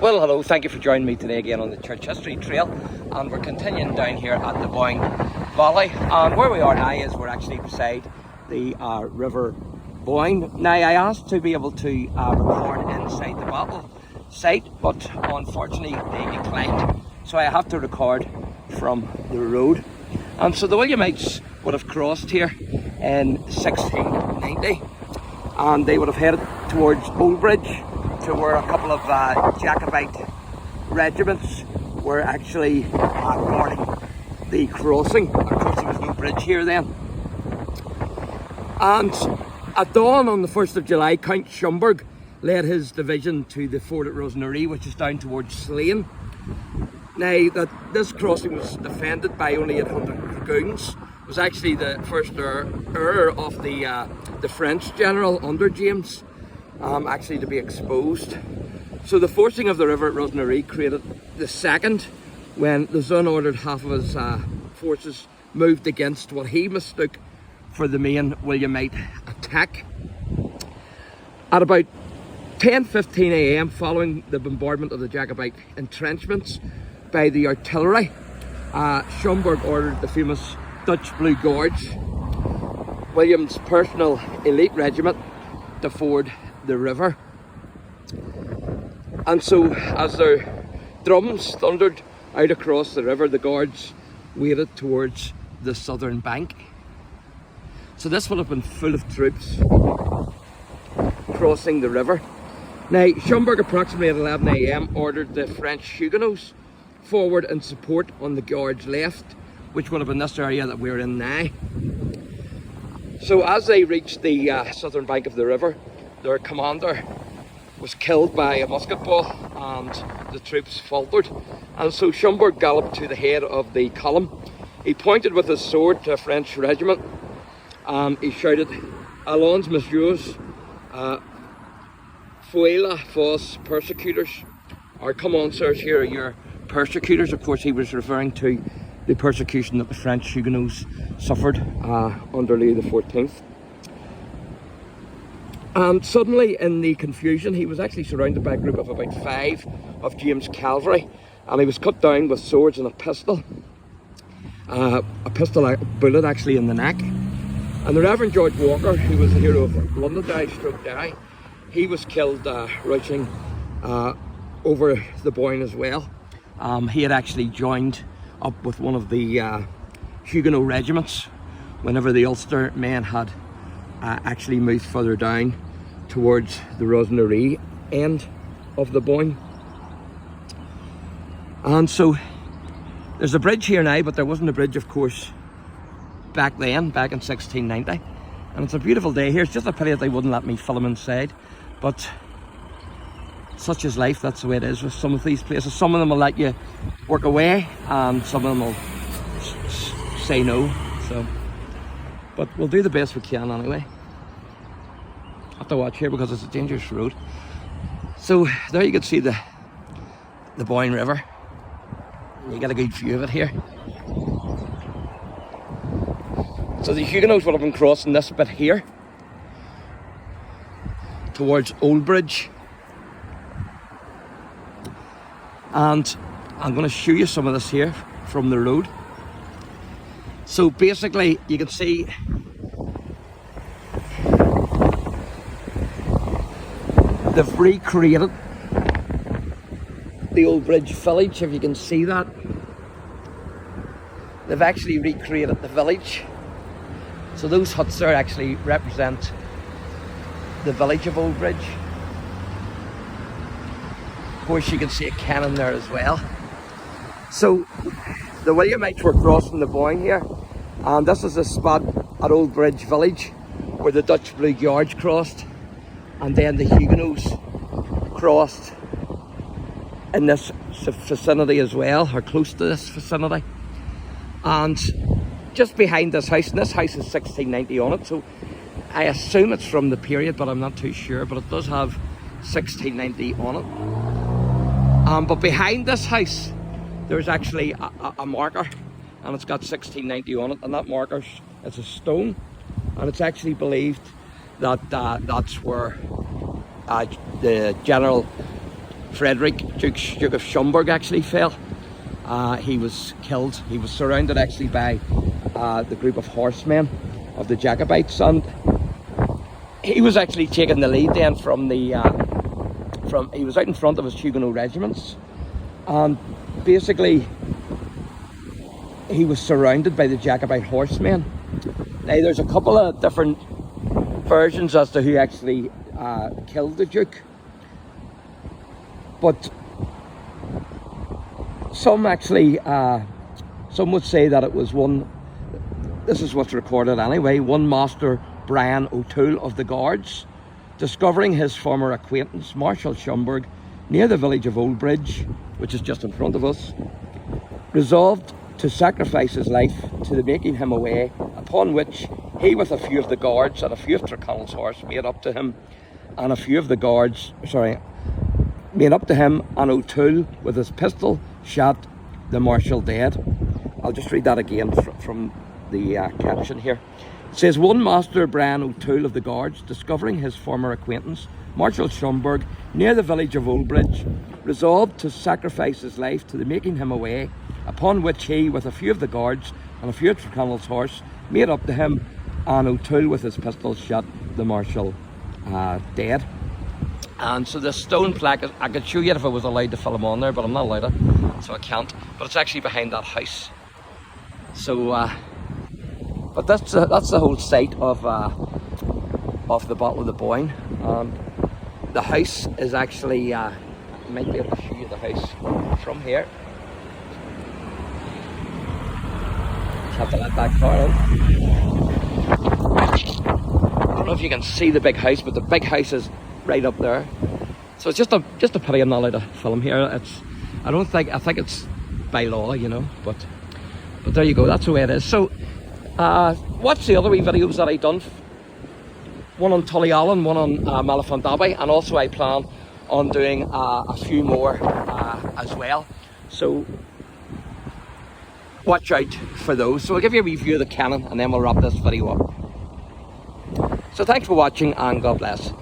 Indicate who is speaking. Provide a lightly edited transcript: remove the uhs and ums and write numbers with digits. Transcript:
Speaker 1: Well, hello, thank you for joining me today again on the Church History Trail, and we're continuing down here at the Boyne Valley, and where we are now is we're actually beside the River Boyne. Now, I asked to be able to record inside the battle site, but unfortunately they declined, so I have to record from the road. And so the Williamites would have crossed here in 1690, and they would have headed towards Oldbridge, to where a couple of Jacobite regiments were actually guarding the crossing. Of course, there was no bridge here then. And at dawn on the 1st of July, Count Schomberg led his division to the fort at Londonderry, which is down towards Slane. Now, this crossing was defended by only 800 dragoons. It was actually the first error of the French general under James, actually to be exposed. So the forcing of the river at Londonderry created the second, when the Zun ordered half of his forces moved against what he mistook for the main Williamite attack. At about 10:15 AM, following the bombardment of the Jacobite entrenchments by the artillery, Schomberg ordered the famous Dutch Blue Guards, William's personal elite regiment, to ford the river. And so as their drums thundered out across the river, the guards waded towards the southern bank. So this would have been full of troops crossing the river. Now, Schomberg approximately at 11 AM ordered the French Huguenots forward in support on the guards' left, which would have been this area that we're in now. So as they reached the southern bank of the river, their commander was killed by a musket ball and the troops faltered. And so Schomberg galloped to the head of the column. He pointed with his sword to a French regiment and he shouted, "Allons, messieurs, voilà vos persecutors," or "Come on, sirs, here are your persecutors." Of course, he was referring to the persecution that the French Huguenots suffered under Louis XIV. And suddenly, in the confusion, he was actually surrounded by a group of about 5 of James' cavalry, and he was cut down with swords and a pistol bullet actually in the neck. And the Reverend George Walker, who was the hero of Londonderry /Derry, he was killed rushing over the Boyne as well. He had actually joined up with one of the Huguenot regiments whenever the Ulster men had actually moved further down towards the Londonderry end of the Boyne. And so there's a bridge here now, but there wasn't a bridge, of course, back in 1690. And it's a beautiful day here. It's just a pity that they wouldn't let me film inside, but such is life. That's the way it is with some of these places. Some of them will let you work away and some of them will say no. So, but we'll do the best we can anyway. I have to watch here because it's a dangerous road. So there you can see the Boyne River. You get a good view of it here. So the Huguenots would have been crossing this bit here towards Oldbridge. And I'm going to show you some of this here from the road. So basically you can see they've recreated the Oldbridge village, if you can see that. They've actually recreated the village. So those huts there actually represent the village of Oldbridge. Of course, you can see a cannon there as well. So the Williamites were crossing the Boyne here, and this is a spot at Oldbridge village where the Dutch Blue Guards crossed, and then the Huguenots crossed in this vicinity as well, or close to this vicinity. And just behind this house, and this house is 1690 on it, so I assume it's from the period, but I'm not too sure, but it does have 1690 on it. But behind this house there's actually a marker, and it's got 1690 on it, and that marker is a stone, and it's actually believed that that's where the General Frederick, Duke of Schomberg, actually fell. He was killed. He was surrounded actually by the group of horsemen of the Jacobites, and he was actually taking the lead then from the he was out in front of his Huguenot regiments, and basically he was surrounded by the Jacobite horsemen. Now there's a couple of different versions as to who actually killed the Duke, but some actually some would say that it was one, this is what's recorded anyway, one Master Brian O'Toole of the Guards, discovering his former acquaintance Marshal Schomberg near the village of Oldbridge, which is just in front of us, resolved to sacrifice his life to the making him away, upon which he with a few of the guards and a few of Tyrconnell's horse made up to him, and a few of the guards, made up to him, and O'Toole with his pistol shot the Marshal dead. I'll just read that again from the caption here. It says, one Master Brian O'Toole of the Guards, discovering his former acquaintance Marshal Schomberg near the village of Oldbridge, resolved to sacrifice his life to the making him away, upon which he with a few of the guards and a few of Tyrconnell's horse made up to him, and O'Toole with his pistol shot the Marshal dead. And so this stone plaque, I could show you if I was allowed to film on there, but I'm not allowed to, so I can't. But it's actually behind that house. So, but that's the whole site of the Battle of the Boyne. The house is actually, I might be able to show you the house from here. Just have to let that car in. I don't know if you can see the big house, but the big house is right up there. So it's just a pity I'm not allowed to film here. I think it's by law, you know, but there you go, that's the way it is. So watch the other wee videos that I done, one on Tullyallen, one on Malafont, and also I plan on doing a few more as well, so watch out for those. So I'll give you a review of the cannon and then we'll wrap this video up. So thanks for watching and God bless.